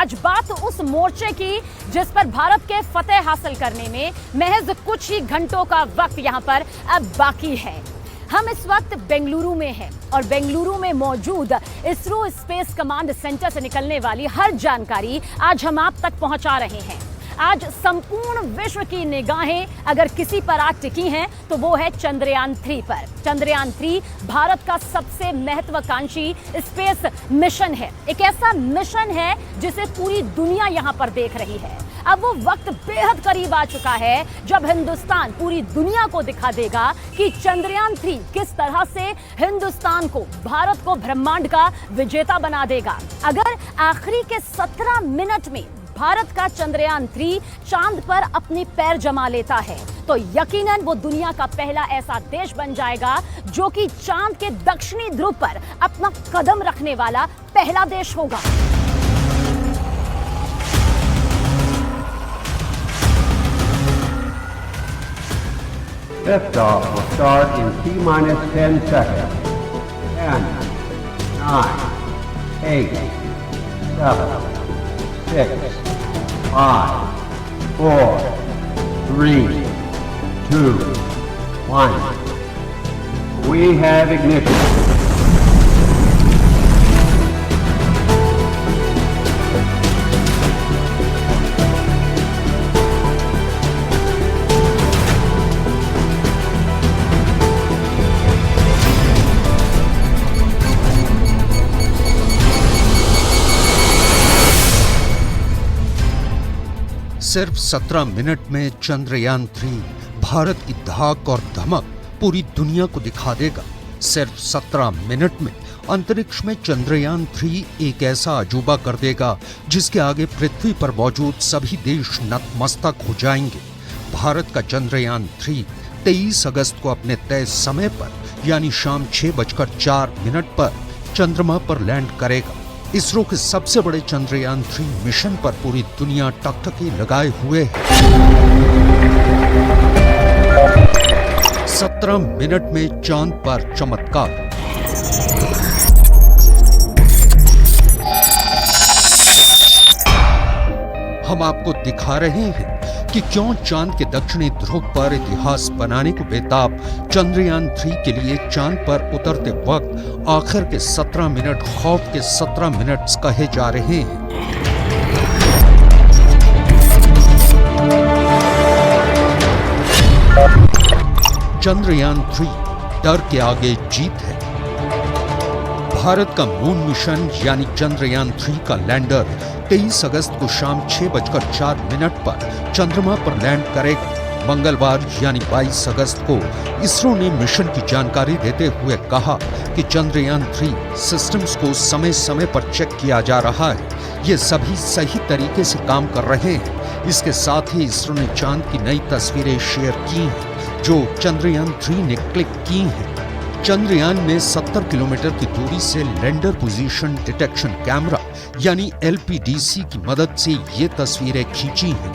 आज बात उस मोर्चे की जिस पर भारत के फतेह हासिल करने में महज कुछ ही घंटों का वक्त यहां पर अब बाकी है। हम इस वक्त बेंगलुरु में हैं और बेंगलुरु में मौजूद इसरो स्पेस कमांड सेंटर से निकलने वाली हर जानकारी आज हम आप तक पहुंचा रहे हैं। आज संपूर्ण विश्व की निगाहें अगर किसी पर आज टिकी हैं तो वो है चंद्रयान 3 पर। चंद्रयान 3 भारत का सबसे महत्वाकांक्षी स्पेस मिशन है। एक ऐसा मिशन है जिसे पूरी दुनिया यहां पर देख रही है। अब वो वक्त बेहद करीब आ चुका है जब हिंदुस्तान पूरी दुनिया को दिखा देगा कि चंद्रयान 3 किस तरह से हिंदुस्तान को, भारत को ब्रह्मांड का विजेता बना देगा। अगर आखिरी के 17 मिनट में भारत का चंद्रयान 3 चांद पर अपने पैर जमा लेता है तो यकीनन वो दुनिया का पहला ऐसा देश बन जाएगा जो कि चांद के दक्षिणी ध्रुव पर अपना कदम रखने वाला पहला देश होगा। Liftoff will start in T-minus 10 seconds. 10, 9, 8, 7, 6, 5, 4, 3, 2, 1. We have ignition. सिर्फ 17 मिनट में चंद्रयान 3 भारत की धाक और धमक पूरी दुनिया को दिखा देगा। सिर्फ 17 मिनट में अंतरिक्ष में चंद्रयान 3 एक ऐसा अजूबा कर देगा जिसके आगे पृथ्वी पर मौजूद सभी देश नतमस्तक हो जाएंगे। भारत का चंद्रयान 3 23 अगस्त को अपने तय समय पर यानी शाम 6:04 पर चंद्रमा पर लैंड करेगा। इसरो के सबसे बड़े चंद्रयान 3 मिशन पर पूरी दुनिया टकटकी लगाए हुए है। 17 मिनट में चांद पर चमत्कार। हम आपको दिखा रहे हैं कि क्यों चांद के दक्षिणी ध्रुव पर इतिहास बनाने को बेताब चंद्रयान 3 के लिए चांद पर उतरते वक्त आखिर के 17 मिनट खौफ के 17 मिनट कहे जा रहे हैं। चंद्रयान 3 डर के आगे जीत है। भारत का मून मिशन यानी चंद्रयान 3 का लैंडर 23 अगस्त को शाम 6:04 पर चंद्रमा पर लैंड करेगा। मंगलवार यानी 22 अगस्त को इसरो ने मिशन की जानकारी देते हुए कहा कि चंद्रयान 3 सिस्टम्स को समय समय पर चेक किया जा रहा है। ये सभी सही तरीके से काम कर रहे हैं। इसके साथ ही इसरो ने चांद की नई तस्वीरें शेयर की हैं जो चंद्रयान 3 ने क्लिक की हैं। चंद्रयान ने 70 किलोमीटर की दूरी से लैंडर पोजीशन डिटेक्शन कैमरा यानी LPDC की मदद से ये तस्वीरें खींची हैं।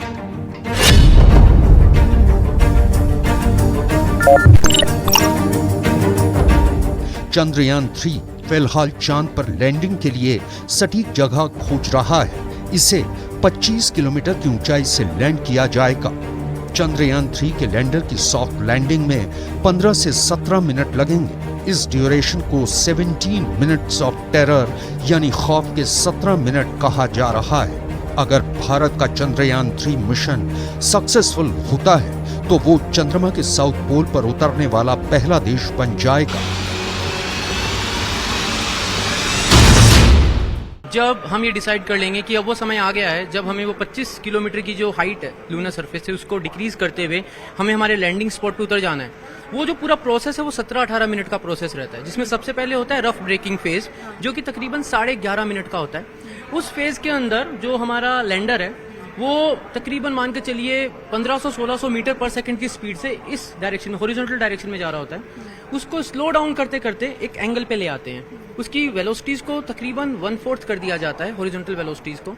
चंद्रयान 3 फिलहाल चांद पर लैंडिंग के लिए सटीक जगह खोज रहा है। इसे 25 किलोमीटर की ऊंचाई से लैंड किया जाएगा। चंद्रयान 3 के लैंडर की सॉफ्ट लैंडिंग में 15 से 17 मिनट लगेंगे। इस ड्यूरेशन को 17 मिनट्स ऑफ टेरर यानी खौफ के 17 मिनट कहा जा रहा है। अगर भारत का चंद्रयान 3 मिशन सक्सेसफुल होता है तो वो चंद्रमा के साउथ पोल पर उतरने वाला पहला देश बन जाएगा। जब हम ये डिसाइड कर लेंगे कि अब वो समय आ गया है जब हमें वो 25 किलोमीटर की जो हाइट है लूनर सरफेस से उसको डिक्रीज करते हुए हमें हमारे लैंडिंग स्पॉट पे उतर जाना है। वो जो पूरा प्रोसेस है वो 17-18 मिनट का प्रोसेस रहता है जिसमें सबसे पहले होता है रफ ब्रेकिंग फेज जो कि तकरीबन 11.5 मिनट का होता है। उस फेज के अंदर जो हमारा लैंडर है वो तकरीबन मान के चलिए 1500-1600 मीटर पर सेकंड की स्पीड से इस डायरेक्शन में हॉरिजॉन्टल डायरेक्शन में जा रहा होता है। उसको स्लो डाउन करते करते एक एंगल पे ले आते हैं। उसकी वेलोसिटीज को तकरीबन 1/4 कर दिया जाता है हॉरिजॉन्टल वेलोसिटीज को।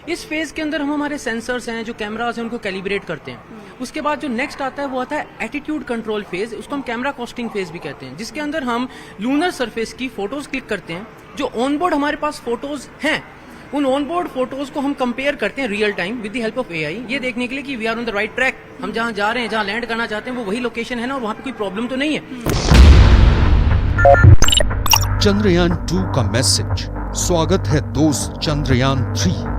इस फेज के अंदर हम हमारे सेंसर्स हैं जो कैमरास हैं उनको कैलिब्रेट करते हैं। उसके बाद जो नेक्स्ट आता है वो आता है एटीट्यूड कंट्रोल फेज, उसको हम कैमरा कॉस्टिंग फेज भी कहते हैं, जिसके अंदर हम लूनर सरफेस की फोटोज क्लिक करते हैं। जो ऑनबोर्ड हमारे पास फोटोज हैं उन ऑन बोर्ड फोटोज को हम कंपेयर करते हैं real time with the help of AI, ये देखने के लिए कि we are on the right track, हम जहां जा रहे हैं, जहां लैंड करना चाहते हैं वो वही लोकेशन है ना, और वहां पे कोई प्रॉब्लम तो नहीं है। चंद्रयान 2 का मैसेज। स्वागत है दोस्त चंद्रयान 3।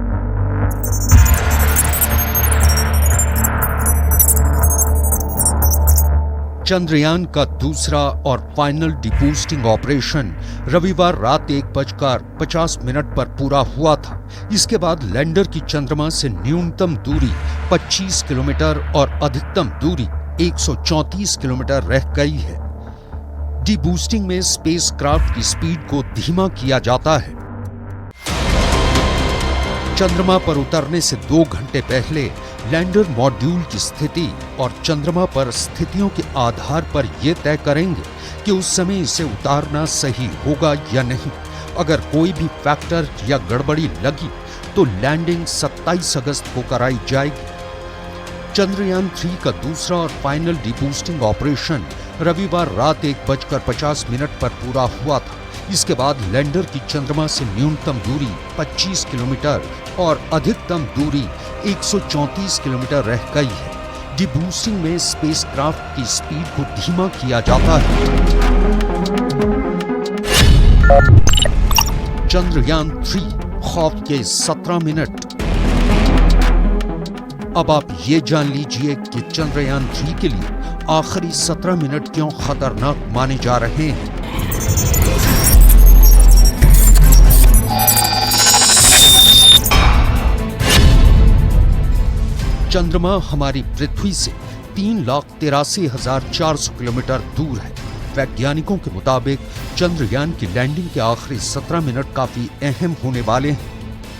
चंद्रयान का दूसरा और फाइनल डिबूस्टिंग ऑपरेशन रविवार रात 1:50 पर पूरा हुआ था। इसके बाद लैंडर की चंद्रमा से न्यूनतम दूरी 25 किलोमीटर और अधिकतम दूरी 134 किलोमीटर रह गई है। डिबूस्टिंग में स्पेसक्राफ्ट की स्पीड को धीमा किया जाता है। चंद्रमा पर उतरने से 2 घंटे पहले लैंडर मॉड्यूल की स्थिति और चंद्रमा पर स्थितियों के आधार पर यह तय करेंगे कि उस समय इसे उतारना सही होगा या नहीं। अगर कोई भी फैक्टर या गड़बड़ी लगी तो लैंडिंग 27 अगस्त को कराई जाएगी। चंद्रयान 3 का दूसरा और फाइनल डिबूस्टिंग ऑपरेशन रविवार रात 1:50 पर पूरा हुआ था। इसके बाद लैंडर की चंद्रमा से न्यूनतम दूरी 25 किलोमीटर और अधिकतम दूरी 134 किलोमीटर रह गई है। डिबूस्टिंग में स्पेसक्राफ्ट की स्पीड को धीमा किया जाता है। चंद्रयान 3 खौफ के 17 मिनट। अब आप ये जान लीजिए कि चंद्रयान 3 के लिए आखिरी 17 मिनट क्यों खतरनाक माने जा रहे हैं। चंद्रमा हमारी पृथ्वी से 3,83,400 किलोमीटर दूर है। वैज्ञानिकों के मुताबिक चंद्रयान की लैंडिंग के आखिरी 17 मिनट काफी अहम होने वाले हैं।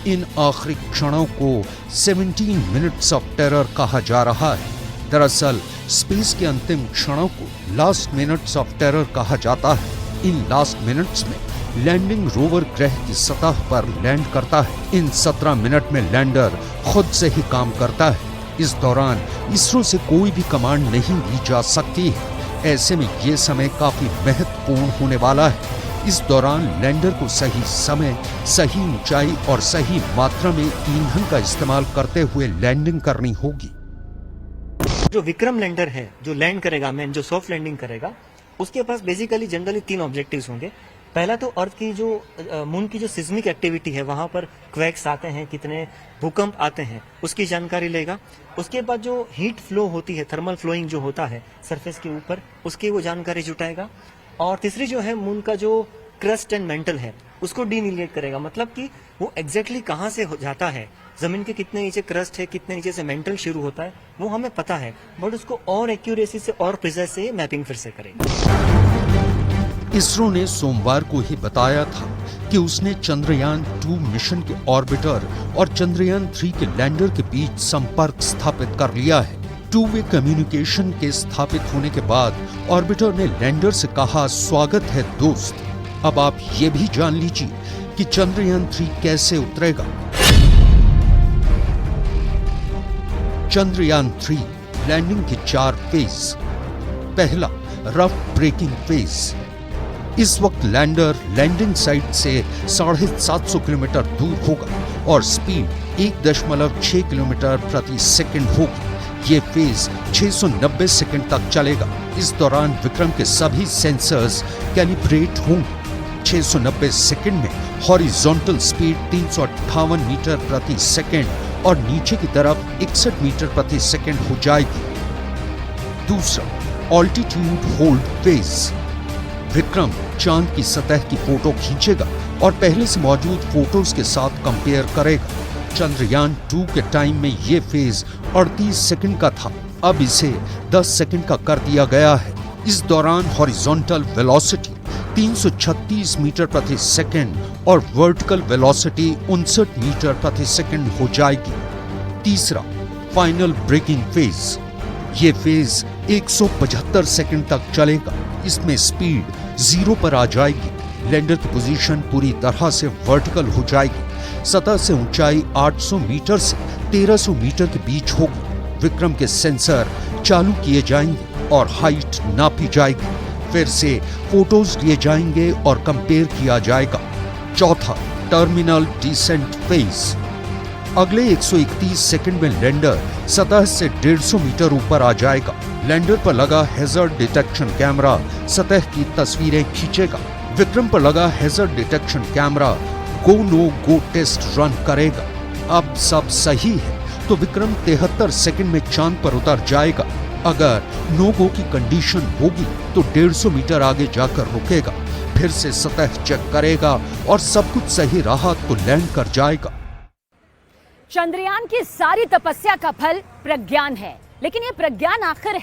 इन आखिरी क्षणों को 17 मिनट्स ऑफ टेरर कहा जा रहा है। दरअसल स्पेस के अंतिम क्षणों को लास्ट मिनट्स ऑफ टेरर कहा जाता है। इन लास्ट मिनट्स में लैंडिंग रोवर ग्रह की सतह पर लैंड करता है। इन 17 मिनट में लैंडर खुद से ही काम करता है। इस दौरान इसरो से कोई भी कमांड नहीं ली जा सकती है। ऐसे में ये समय काफी महत्वपूर्ण होने वाला है। इस दौरान लैंडर को सही समय, सही ऊंचाई और सही मात्रा में ईंधन का इस्तेमाल करते हुए लैंडिंग करनी होगी। जो विक्रम लैंडर है, जो लैंड करेगा, मैन जो सॉफ्ट लैंडिंग करेगा, उसके पास बेसिकली जनरली 3 ऑब्जेक्टिव्स होंगे। पहला तो अर्थ की जो मून की जो सिस्मिक एक्टिविटी है, वहां पर क्वैक्स आते हैं, कितने भूकंप आते हैं, उसकी जानकारी लेगा। उसके बाद जो हीट फ्लो होती है, थर्मल फ्लोइंग जो होता है सरफेस के ऊपर, उसकी वो जानकारी जुटाएगा। और तीसरी जो है मून का जो क्रस्ट एंड मेंटल है, उसको डीनिलेट करेगा। मतलब कि वो एग्जैक्टली कहाँ से हो जाता है, जमीन के कितने नीचे क्रस्ट है, कितने नीचे से मेंटल शुरू होता है, वो हमें पता है, बट उसको और एक्यूरेसी से और प्रिसाइज से मैपिंग फिर से करेगा। इसरो ने सोमवार को ही बताया था कि उसने चंद्रयान 2 मिशन के ऑर्बिटर और चंद्रयान 3 के लैंडर के बीच संपर्क स्थापित कर लिया है। 2-वे कम्युनिकेशन के स्थापित होने के बाद ऑर्बिटर ने लैंडर से कहा, स्वागत है दोस्त। अब आप ये भी जान लीजिए कि चंद्रयान 3 कैसे उतरेगा। चंद्रयान 3 लैंडिंग के 4 फेज। पहला, रफ ब्रेकिंग फेज। इस वक्त लैंडर लैंडिंग साइट से 750 किलोमीटर दूर होगा और स्पीड 1.6 किलोमीटर प्रति सेकंड होगी। ये फेज 690 सेकंड तक चलेगा। इस दौरान विक्रम के सभी सेंसर्स कैलिब्रेट होंगे। 690 सेकंड में हॉरिजॉन्टल स्पीड 358 मीटर प्रति सेकंड और नीचे की तरफ 61 मीटर प्रति सेकंड हो जाएगी। दूसरा, ऑल्टीट्यूड होल्ड फेज। विक्रम चांद की सतह की फोटो खींचेगा और पहले से मौजूद फोटोज के साथ कंपेयर करेगा। चंद्रयान 2 के टाइम में ये फेज 38 सेकंड का था, अब इसे 10 सेकंड का कर दिया गया है। इस दौरान हॉरिजॉन्टल वेलोसिटी 336 मीटर प्रति सेकंड और वर्टिकल वेलोसिटी 59 मीटर प्रति सेकंड हो जाएगी। तीसरा, फाइनल ब्रेकिंग फेज। ये फेज 175 सेकंड तक चलेगा। इसमें स्पीड 0 पर आ जाएगी। लैंडर की पोजीशन पूरी तरह से वर्टिकल हो जाएगी। सतह से ऊंचाई 800 मीटर से 1300 मीटर के बीच होगी। विक्रम के सेंसर चालू किए जाएंगे और हाइट नापी जाएगी। फिर से फोटोज लिए जाएंगे और कंपेयर किया जाएगा। चौथा, टर्मिनल डिसेंट फेज। अगले 131 सेकंड में लैंडर सतह से 150 मीटर ऊपर आ जाएगा। लैंडर पर लगा हैजर्ड डिटेक्शन कैमरा सतह की तस्वीरें खींचेगा। विक्रम पर लगा hazard detection camera go no go test run करेगा। अब सब सही है तो विक्रम 73 सेकंड में चांद पर उतर जाएगा। अगर नो गो की कंडीशन होगी तो 150 मीटर आगे जाकर रुकेगा, फिर से सतह चेक करेगा और सब कुछ सही रहा तो लैंड कर जाएगा। चंद्रयान की सारी तपस्या का फल प्रज्ञान है, लेकिन ये प्रज्ञान आखिर